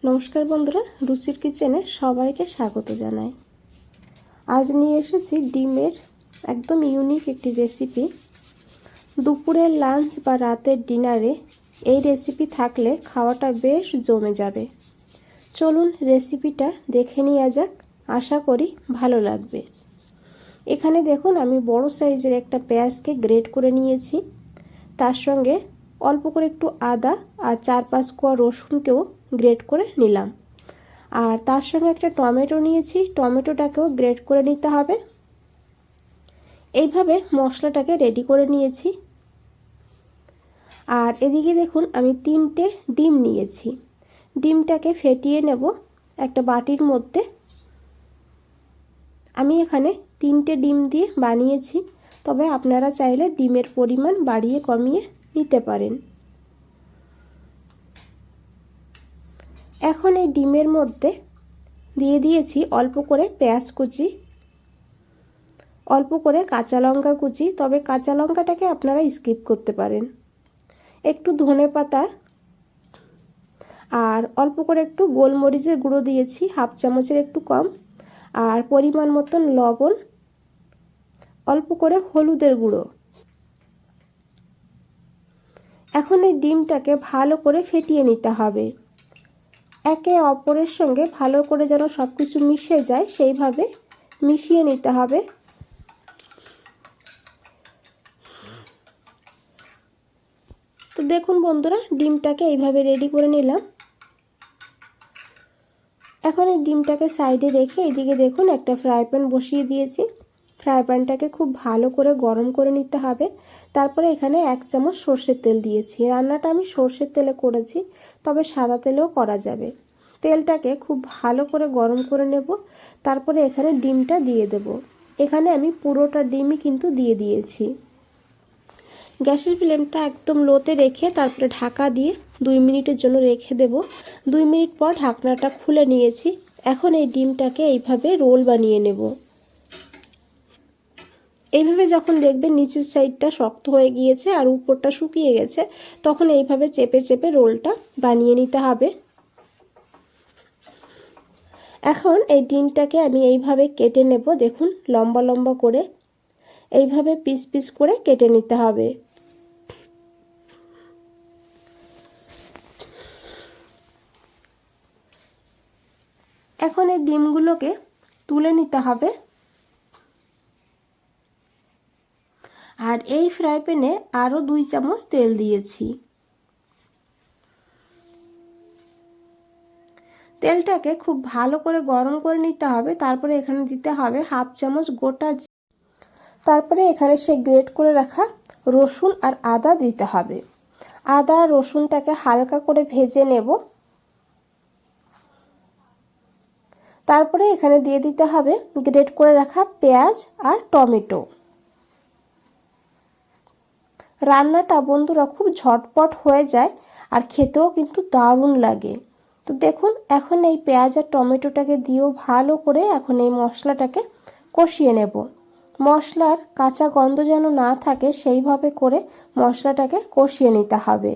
নমস্কার বন্ধুরা, রুচির কিচেনে সবাইকে স্বাগত জানাই। আজ নিয়ে এসেছি ডিমের একদম ইউনিক একটি রেসিপি। দুপুরের লাঞ্চ বা রাতের ডিনারে এই রেসিপি থাকলে খাওয়াটা বেশ জমে যাবে। চলুন রেসিপিটা দেখে নেওয়া যাক, আশা করি ভালো লাগবে। এখানে দেখুন আমি বড় সাইজের একটা পেঁয়াজকে গ্রেট করে নিয়েছি, তার সঙ্গে অল্প করে একটু আদা আর 4-5 কোয়া রসুনকেও গ্রেট করে নিলাম। আর তার সঙ্গে একটা টমেটো নিয়েছি, টমেটোটাকেও গ্রেট করে নিতে হবে। এইভাবে মশলাটাকে রেডি করে নিয়েছি। আর এদিকে দেখুন আমি 3টে ডিম নিয়েছি, ডিমটাকে ফেটিয়ে নেব একটা বাটির মধ্যে। আমি এখানে 3টে ডিম দিয়ে বানিয়েছি, তবে আপনারা চাইলে ডিমের পরিমাণ বাড়িয়ে কমিয়ে নিতে পারেন। এখন এই ডিমের মধ্যে দিয়ে দিয়েছি অল্প করে পেঁয়াজ কুচি, অল্প করে কাঁচা লঙ্কা কুচি, তবে কাঁচা লঙ্কাটাকে আপনারা স্কিপ করতে পারেন। একটু ধনেপাতা আর অল্প করে একটু গোলমরিচের গুঁড়ো দিয়েছি, 1/2 চামচের একটু কম, আর পরিমাণ মতন লবণ, অল্প করে হলুদের গুঁড়ো। এখন এই ডিমটাকে ভালো করে ফেটিয়ে নিতে হবে। একে অপরের সঙ্গে ভালো করে যেন সব কিছু মিশে যায় সেইভাবে মিশিয়ে নিতে হবে। তো দেখুন বন্ধুরা, ডিমটাকে এইভাবে রেডি করে নিলাম। এখন এই ডিমটাকে সাইডে রেখে এদিকে দেখুন একটা ফ্রাই প্যান বসিয়ে দিয়েছি। ফ্রাই প্যানটাকে খুব ভালো করে গরম করে নিতে হবে। তারপরে এখানে 1 চামচ সর্ষের তেল দিয়েছি। রান্নাটা আমি সর্ষের তেলে করেছি, তবে সাদা তেলেও করা যাবে। তেলটাকে খুব ভালো করে গরম করে নেব। তারপরে এখানে ডিমটা দিয়ে দেব। এখানে আমি পুরোটা ডিমই কিন্তু দিয়ে দিয়েছি। গ্যাসের ফ্লেমটা একদম লোতে রেখে তারপরে ঢাকা দিয়ে 2 মিনিটের জন্য রেখে দেব। 2 মিনিট পর ঢাকনাটা খুলে নিয়েছি। এখন এই ডিমটাকে এইভাবে রোল বানিয়ে নেব। এইভাবে যখন দেখবেন নিচের সাইডটা শক্ত হয়ে গিয়েছে আর উপরটা শুকিয়ে গেছে, তখন এইভাবে চেপে চেপে রোলটা বানিয়ে নিতে হবে। এখন এই ডিমটাকে আমি এইভাবে কেটে নেব। দেখুন লম্বা লম্বা করে এইভাবে পিস পিস করে কেটে নিতে হবে। এখন এই ডিমগুলোকে তুলে নিতে হবে। আর এই ফ্রাই প্যানে আরও 2 চামচ তেল দিয়েছি। তেলটাকে খুব ভালো করে গরম করে নিতে হবে। তারপরে এখানে দিতে হবে 1/2 চামচ গোটা, তারপরে এখানে সে গ্রেট করে রাখা রসুন আর আদা দিতে হবে। আদা রসুনটাকে হালকা করে ভেজে নেব। তারপরে এখানে দিয়ে দিতে হবে গ্রেট করে রাখা পেঁয়াজ আর টমেটো। রান্নাটা বন্ধুরা খুব ঝটপট হয়ে যায় আর খেতেও কিন্তু দারুণ লাগে। তো দেখুন এখন এই পেঁয়াজ আর টমেটোটাকে দিয়েও ভালো করে এখন এই মশলাটাকে কষিয়ে নেব। মশলার কাঁচা গন্ধ যেন না থাকে সেইভাবে করে মশলাটাকে কষিয়ে নিতে হবে।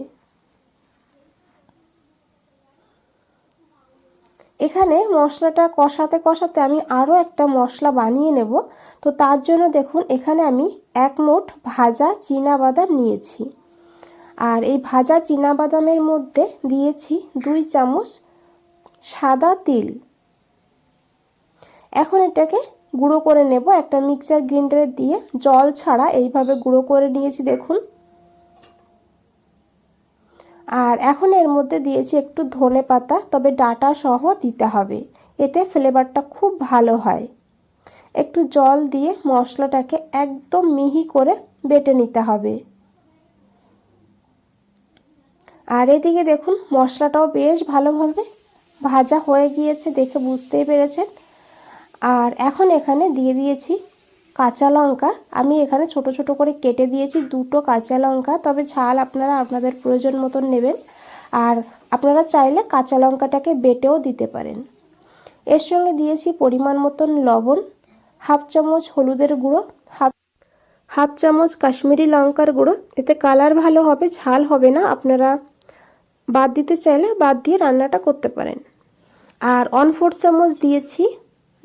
এখানে মশলাটা কষাতে কষাতে আমি আরও একটা মশলা বানিয়ে নেব। তো তার জন্য দেখুন এখানে আমি 1 মুঠ ভাজা চীনাবাদাম নিয়েছি। আর এই ভাজা চীনাবাদামের মধ্যে দিয়েছি 2 চামচ সাদা তিল। এখন এটাকে গুঁড়ো করে নেব একটা মিক্সচার গ্রাইন্ডারে দিয়ে, জল ছাড়া এইভাবে গুঁড়ো করে নিয়েছি দেখুন। আর এখন এর মধ্যে দিয়েছি একটু ধনেপাতা, তবে ডাঁটা সহ দিতে হবে, এতে ফ্লেভারটা খুব ভালো হয়। একটু জল দিয়ে মশলাটাকে একদম মিহি করে বেটে নিতে হবে। আর এদিকে দেখুন মশলাটাও বেশ ভালোভাবে ভাজা হয়ে গিয়েছে, দেখে বুঝতেই পেরেছেন। আর এখন এখানে দিয়ে দিয়েছি কাঁচা লঙ্কা। আমি এখানে ছোট ছোট করে কেটে দিয়েছি 2টো কাঁচা লঙ্কা, তবে ঝাল আপনারা আপনাদের প্রয়োজন মতন নেবেন। আর আপনারা চাইলে কাঁচা লঙ্কাটাকে বেটেও দিতে পারেন। এর সঙ্গে দিয়েছি পরিমাণ মতন লবণ, 1/2 চামচ হলুদের গুঁড়ো, 1/2 চামচ কাশ্মীরি লঙ্কার গুঁড়ো। এতে কালার ভালো হবে, ঝাল হবে না। আপনারা বাদ দিতে চাইলে বাদ দিয়ে রান্নাটা করতে পারেন। আর 1/4 চামচ দিয়েছি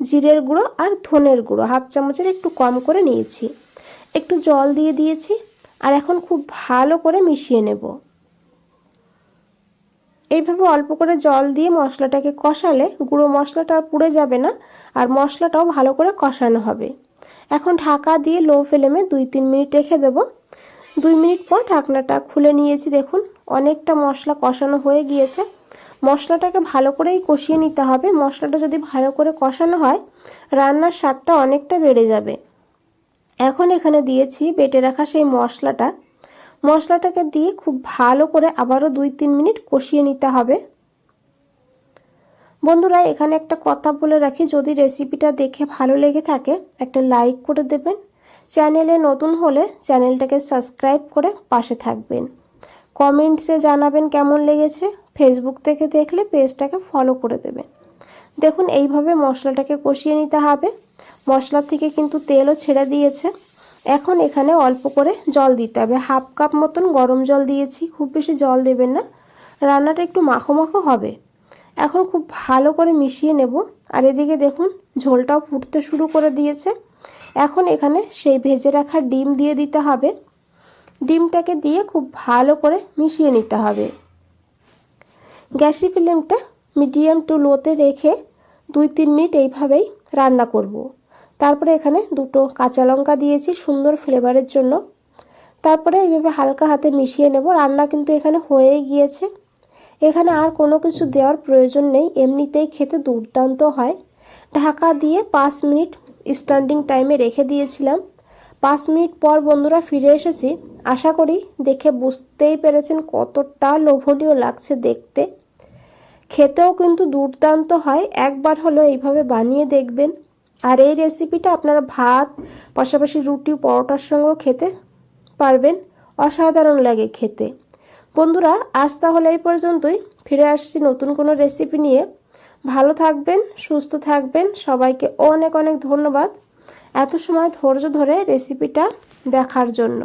জিরের গুঁড়ো আর ধনের গুঁড়ো, হাফ চামচের একটু কম করে নিয়েছি। একটু জল দিয়ে দিয়েছি আর এখন খুব ভালো করে মিশিয়ে নেব। এইভাবে অল্প করে জল দিয়ে মশলাটাকে কষালে গুঁড়ো মশলাটা আর পুড়ে যাবে না আর মশলাটাও ভালো করে কষানো হবে। এখন ঢাকা দিয়ে লো ফ্লেমে 2-3 মিনিট রেখে দেব। 2 মিনিট পর ঢাকনাটা খুলে নিয়েছি। দেখুন অনেকটা মশলা কষানো হয়ে গিয়েছে। মশলাটাকে ভালো করেই কষিয়ে নিতে হবে। মশলাটা যদি ভালো করে কষানো হয় রান্নার স্বাদটা অনেকটা বেড়ে যাবে। এখন এখানে দিয়েছি বেটে রাখা সেই মশলাটাকে দিয়ে খুব ভালো করে আবারও 2-3 মিনিট কষিয়ে নিতে হবে। বন্ধুরা এখানে একটা কথা বলে রাখি, যদি রেসিপিটা দেখে ভালো লেগে থাকে একটা লাইক করে দেবেন। চ্যানেলে নতুন হলে চ্যানেলটাকে সাবস্ক্রাইব করে পাশে থাকবেন। কমেন্টসে জানাবেন কেমন লেগেছে। ফেসবুক থেকে দেখলে পেজটাকে ফলো করে দেবেন। দেখুন এইভাবে মশলাটাকে কষিয়ে নিতে হবে। মশলা থেকে কিন্তু তেলও ছেড়ে দিয়েছে। এখন এখানে অল্প করে জল দিতে হবে। হাফ কাপ মতন গরম জল দিয়েছি, খুব বেশি জল দেবেন না, রান্নাটা একটু মাখো মাখো হবে। এখন খুব ভালো করে মিশিয়ে নেব। আর এদিকে দেখুন ঝোলটাও ফুটতে শুরু করে দিয়েছে। এখন এখানে সেই ভেজে রাখা ডিম দিয়ে দিতে হবে। ডিমটাকে দিয়ে খুব ভালো করে মিশিয়ে নিতে হবে। গ্যাসের ফ্লেমটা মিডিয়াম টু লোতে রেখে 2-3 মিনিট এইভাবেই রান্না করব। তারপরে এখানে 2টো কাঁচা লঙ্কা দিয়েছি সুন্দর ফ্লেভারের জন্য। তারপরে এইভাবে হালকা হাতে মিশিয়ে নেব। রান্না কিন্তু এখানে হয়েই গিয়েছে। এখানে আর কোনো কিছু দেওয়ার প্রয়োজন নেই, এমনিতেই খেতে দুর্দান্ত হয়। ঢাকা দিয়ে 5 মিনিট স্ট্যান্ডিং টাইমে রেখে দিয়েছিলাম। 5 মিনিট পর বন্ধুরা ফিরে এসেছি। আশা করি দেখে বুঝতেই পেরেছেন কতটা লোভনীয় লাগছে দেখতে। খেতেও কিন্তু দুর্দান্ত হয়। একবার হলো এইভাবে বানিয়ে দেখবেন। আর এই রেসিপিটা আপনারা ভাত, পাশাপাশি রুটি, পরোটার সঙ্গেও খেতে পারবেন। অসাধারণ লাগে খেতে। বন্ধুরা আজ তাহলে এই পর্যন্তই। ফিরে আসছি নতুন কোনো রেসিপি নিয়ে। ভালো থাকবেন, সুস্থ থাকবেন। সবাইকে অনেক অনেক ধন্যবাদ এত সময় ধৈর্য ধরে রেসিপিটা দেখার জন্য।